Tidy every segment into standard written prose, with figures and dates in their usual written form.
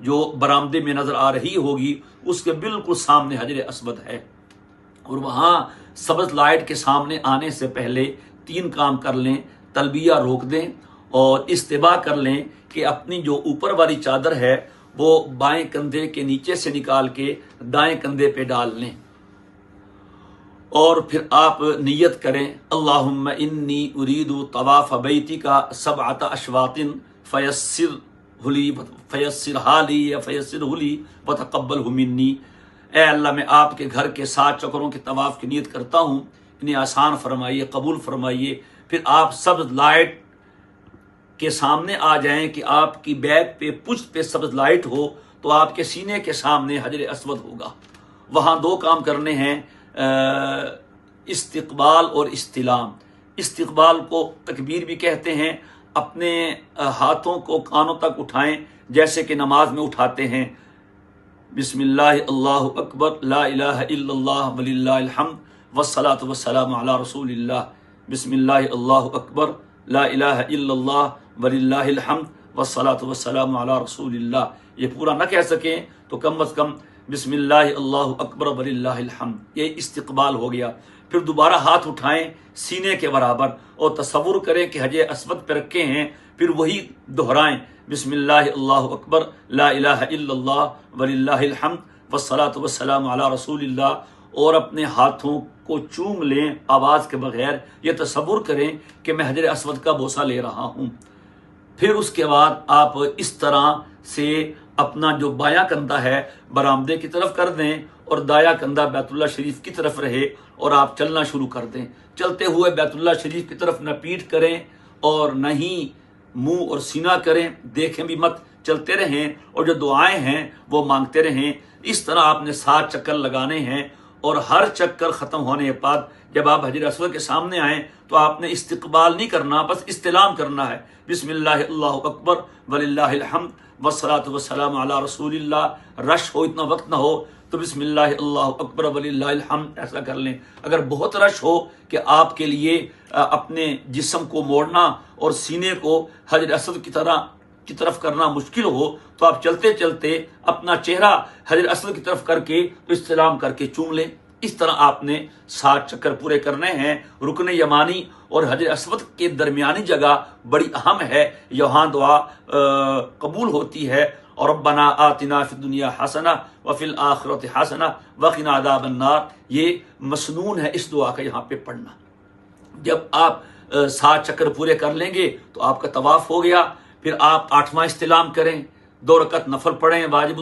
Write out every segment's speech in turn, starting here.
جو برآمدے میں نظر آ رہی ہوگی اس کے بالکل سامنے حجر اسود ہے، اور وہاں سبز لائٹ کے سامنے آنے سے پہلے 3 کام کر لیں۔ تلبیہ روک دیں اور استباء کر لیں کہ اپنی جو اوپر والی چادر ہے وہ بائیں کندھے کے نیچے سے نکال کے دائیں کندھے پہ ڈال لیں، اور پھر آپ نیت کریں اللہم انی ارید طواف بیتک 7 اشواط فیسرھا لی یا فیسرہ لی وتقبلہ منی۔ اے اللہ، میں آپ کے گھر کے 7 چکروں کے طواف کی نیت کرتا ہوں، انہیں آسان فرمائیے، قبول فرمائیے۔ پھر آپ سبز لائٹ کے سامنے آ جائیں کہ آپ کی بیک پہ پشت پہ سبز لائٹ ہو تو آپ کے سینے کے سامنے حجر اسود ہوگا۔ وہاں 2 کام کرنے ہیں، استقبال اور استلام۔ استقبال کو تکبیر بھی کہتے ہیں، اپنے ہاتھوں کو کانوں تک اٹھائیں جیسے کہ نماز میں اٹھاتے ہیں، بسم اللہ اللہ اکبر لا الہ الا اللہ وللہ الحمد والصلاۃ والسلام علی رسول اللہ، بسم اللہ اللہ اکبر لا الہ الا اللہ وللہ الحمد والصلاۃ والسلام علی رسول اللہ۔ یہ پورا نہ کہہ سکیں تو کم از کم بسم اللہ اللہ اکبر وللہ الحمد، یہ استقبال ہو گیا۔ پھر دوبارہ ہاتھ اٹھائیں سینے کے برابر اور تصور کریں کہ حجر اسود پہ رکھے ہیں، پھر وہی دہرائیں بسم اللہ اللہ اکبر لا الہ الا اللہ وللہ الحمد والصلاۃ والسلام علی رسول اللہ، اور اپنے ہاتھوں کو چوم لیں آواز کے بغیر، یہ تصور کریں کہ میں حجر اسود کا بوسہ لے رہا ہوں۔ پھر اس کے بعد آپ اس طرح سے اپنا جو بایاں کندھا ہے برآمدے کی طرف کر دیں اور دایاں کندھا بیت اللہ شریف کی طرف رہے، اور آپ چلنا شروع کر دیں۔ چلتے ہوئے بیت اللہ شریف کی طرف نہ پیٹھ کریں اور نہ ہی منہ اور سینہ کریں، دیکھیں بھی مت، چلتے رہیں اور جو دعائیں ہیں وہ مانگتے رہیں۔ اس طرح آپ نے 7 چکر لگانے ہیں، اور ہر چکر ختم ہونے کے بعد جب آپ حجر اسود کے سامنے آئیں تو آپ نے استقبال نہیں کرنا، بس استلام کرنا ہے، بسم اللہ اللہ اکبر وللہ الحمد والصلاۃ والسلام علی رسول اللہ۔ رش ہو، اتنا وقت نہ ہو تو بسم اللہ اللہ اکبر وللہ الحمد ایسا کر لیں۔ اگر بہت رش ہو کہ آپ کے لیے اپنے جسم کو موڑنا اور سینے کو حجر اسود کی طرف کرنا مشکل ہو تو آپ چلتے چلتے اپنا چہرہ حجر اسود کی طرف کر کے استلام کر کے چوم لیں۔ اس طرح آپ نے 7 چکر پورے کرنے ہیں۔ رکن یمانی اور حجر اسود کے درمیانی جگہ بڑی اہم ہے، یہاں دعا قبول ہوتی ہے، اور ربنا آتنا فی الدنیا حسنہ وفی الآخرۃ حسنہ وقنا عذاب النار، یہ مسنون ہے اس دعا کا یہاں پہ پڑھنا۔ جب آپ 7 چکر پورے کر لیں گے تو آپ کا طواف ہو گیا۔ پھر آپ 8واں استلام کریں، 2 رکعت نفل پڑھیں، واجب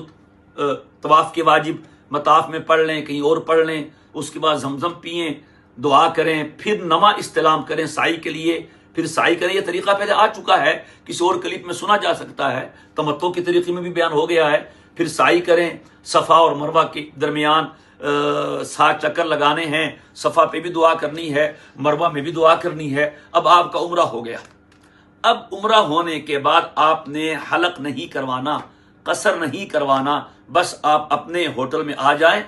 طواف کے واجب مطاف میں پڑھ لیں، کہیں اور پڑھ لیں، اس کے بعد زمزم پئیں، دعا کریں، پھر 9واں استلام کریں سعی کے لیے، پھر سعی کریں۔ یہ طریقہ پہلے آ چکا ہے، کسی اور کلپ میں سنا جا سکتا ہے، تمتع کے طریقے میں بھی بیان ہو گیا ہے۔ پھر سعی کریں، صفا اور مروہ کے درمیان 7 چکر لگانے ہیں، صفا پہ بھی دعا کرنی ہے، مروہ میں بھی دعا کرنی ہے۔ اب آپ کا عمرہ ہو گیا۔ اب عمرہ ہونے کے بعد آپ نے حلق نہیں کروانا، قصر نہیں کروانا، بس آپ اپنے ہوٹل میں آ جائیں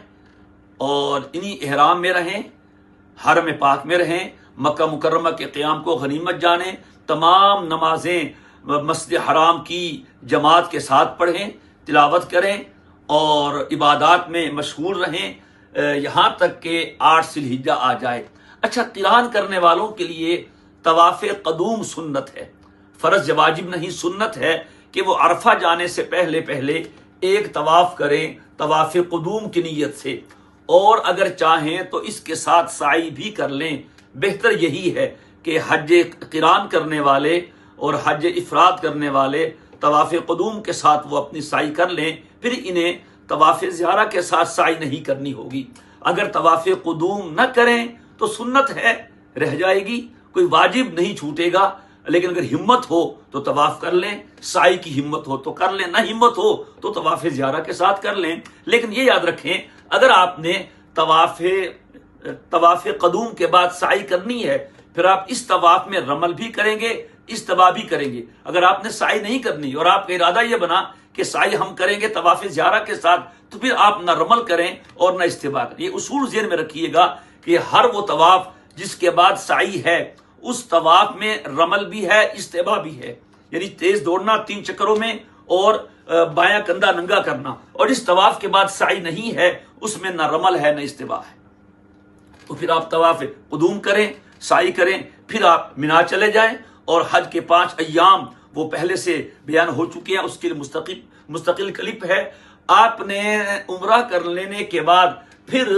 اور انہی احرام میں رہیں، حرم پاک میں رہیں، مکہ مکرمہ کے قیام کو غنیمت جانیں، تمام نمازیں مسجد حرام کی جماعت کے ساتھ پڑھیں، تلاوت کریں اور عبادات میں مشغول رہیں یہاں تک کہ 8 ذی الحجہ آ جائے۔ اچھا، قران کرنے والوں کے لیے طواف قدوم سنت ہے، فرض یا واجب نہیں، سنت ہے کہ وہ عرفہ جانے سے پہلے ایک طواف کریں طواف قدوم کی نیت سے، اور اگر چاہیں تو اس کے ساتھ سعی بھی کر لیں۔ بہتر یہی ہے کہ حج قران کرنے والے اور حج افراد کرنے والے طواف قدوم کے ساتھ وہ اپنی سعی کر لیں، پھر انہیں طواف زیارہ کے ساتھ سعی نہیں کرنی ہوگی۔ اگر طواف قدوم نہ کریں تو سنت ہے، رہ جائے گی، کوئی واجب نہیں چھوٹے گا، لیکن اگر ہمت ہو تو طواف کر لیں، سعی کی ہمت ہو تو کر لیں، نہ ہمت ہو تو طواف زیارہ کے ساتھ کر لیں۔ لیکن یہ یاد رکھیں، اگر آپ نے طواف قدوم کے بعد سعی کرنی ہے، پھر آپ اس طواف میں رمل بھی کریں گے، استباء بھی کریں گے۔ اگر آپ نے سعی نہیں کرنی اور آپ کا ارادہ یہ بنا کہ سعی ہم کریں گے طواف زیارہ کے ساتھ، تو پھر آپ نہ رمل کریں اور نہ استباء کریں۔ یہ اصول ذہن میں رکھیے گا کہ ہر وہ طواف جس کے بعد سعی ہے، اس طواف میں رمل بھی ہے، استباء بھی ہے، یعنی تیز دوڑنا 3 چکروں میں اور بایاں کندھا ننگا کرنا، اور اس طواف کے بعد سعی نہیں ہے، اس میں نہ رمل ہے نہ استوا ہے۔ تو پھر آپ طواف قدوم کریں، سعی کریں، پھر آپ مینا چلے جائیں، اور حج کے 5 ایام وہ پہلے سے بیان ہو چکے ہیں، اس کے لیے مستقل کلپ ہے۔ آپ نے عمرہ کر لینے کے بعد پھر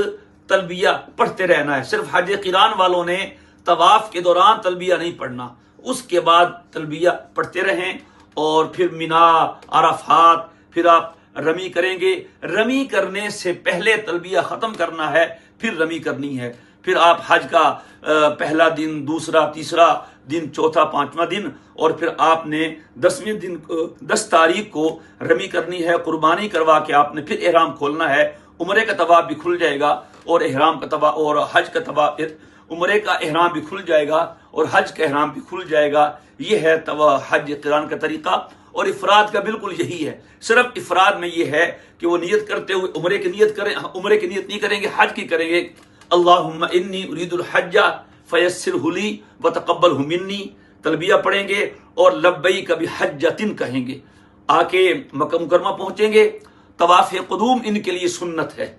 تلبیہ پڑھتے رہنا ہے۔ صرف حج قران والوں نے طواف کے دوران تلبیہ نہیں پڑھنا، اس کے بعد تلبیہ پڑھتے رہیں، اور پھر مینا، عرفات، پھر آپ رمی کریں گے۔ رمی کرنے سے پہلے تلبیہ ختم کرنا ہے، پھر رمی کرنی ہے۔ پھر آپ حج کا پہلا دن، دوسرا، تیسرا دن، چوتھا، 5واں دن، اور پھر آپ نے 10 تاریخ کو رمی کرنی ہے۔ قربانی کروا کے آپ نے پھر احرام کھولنا ہے۔ عمرے کا طواف بھی کھل جائے گا، اور احرام کا طواف اور حج کا طواف، عمرے کا احرام بھی کھل جائے گا اور حج کا احرام بھی کھل جائے گا۔ یہ ہے حج قران کا طریقہ، اور افراد کا بالکل یہی ہے۔ صرف افراد میں یہ ہے کہ وہ نیت کرتے ہوئے عمرے کی نیت کریں، عمرے کی نیت نہیں کریں گے، حج کی کریں گے۔ اللہم انی ارید الحج فیسرہ لی وتقبلہ منی، تلبیہ پڑھیں گے، اور لبیک بحجۃ کہیں گے۔ آ کے مکہ مکرمہ پہنچیں گے۔ طواف قدوم ان کے لیے سنت ہے،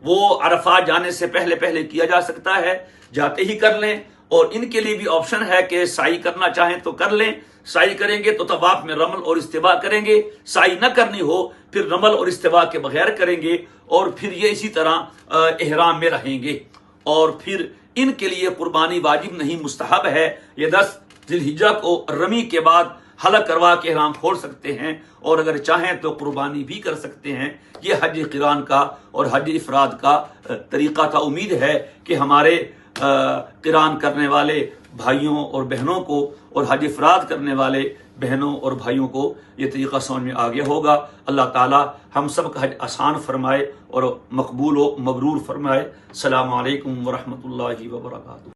وہ عرفات جانے سے پہلے کیا جا سکتا ہے، جاتے ہی کر لیں، اور ان کے لیے بھی آپشن ہے کہ سعی کرنا چاہیں تو کر لیں۔ سعی کریں گے تو طواف میں رمل اور استوا کریں گے، سعی نہ کرنی ہو پھر رمل اور استوا کے بغیر کریں گے، اور پھر یہ اسی طرح احرام میں رہیں گے۔ اور پھر ان کے لیے قربانی واجب نہیں، مستحب ہے۔ یہ 10 ذی الحجہ کو رمی کے بعد حلق کروا کے احرام کھول سکتے ہیں، اور اگر چاہیں تو قربانی بھی کر سکتے ہیں۔ یہ حج قران کا اور حج افراد کا طریقہ تھا۔ امید ہے کہ ہمارے قران کرنے والے بھائیوں اور بہنوں کو، اور حج افراد کرنے والے بہنوں اور بھائیوں کو یہ طریقہ سمجھ میں آ گیا ہوگا۔ اللہ تعالی ہم سب کا حج آسان فرمائے اور مقبول و مبرور فرمائے۔ السلام علیکم ورحمۃ اللہ وبرکاتہ۔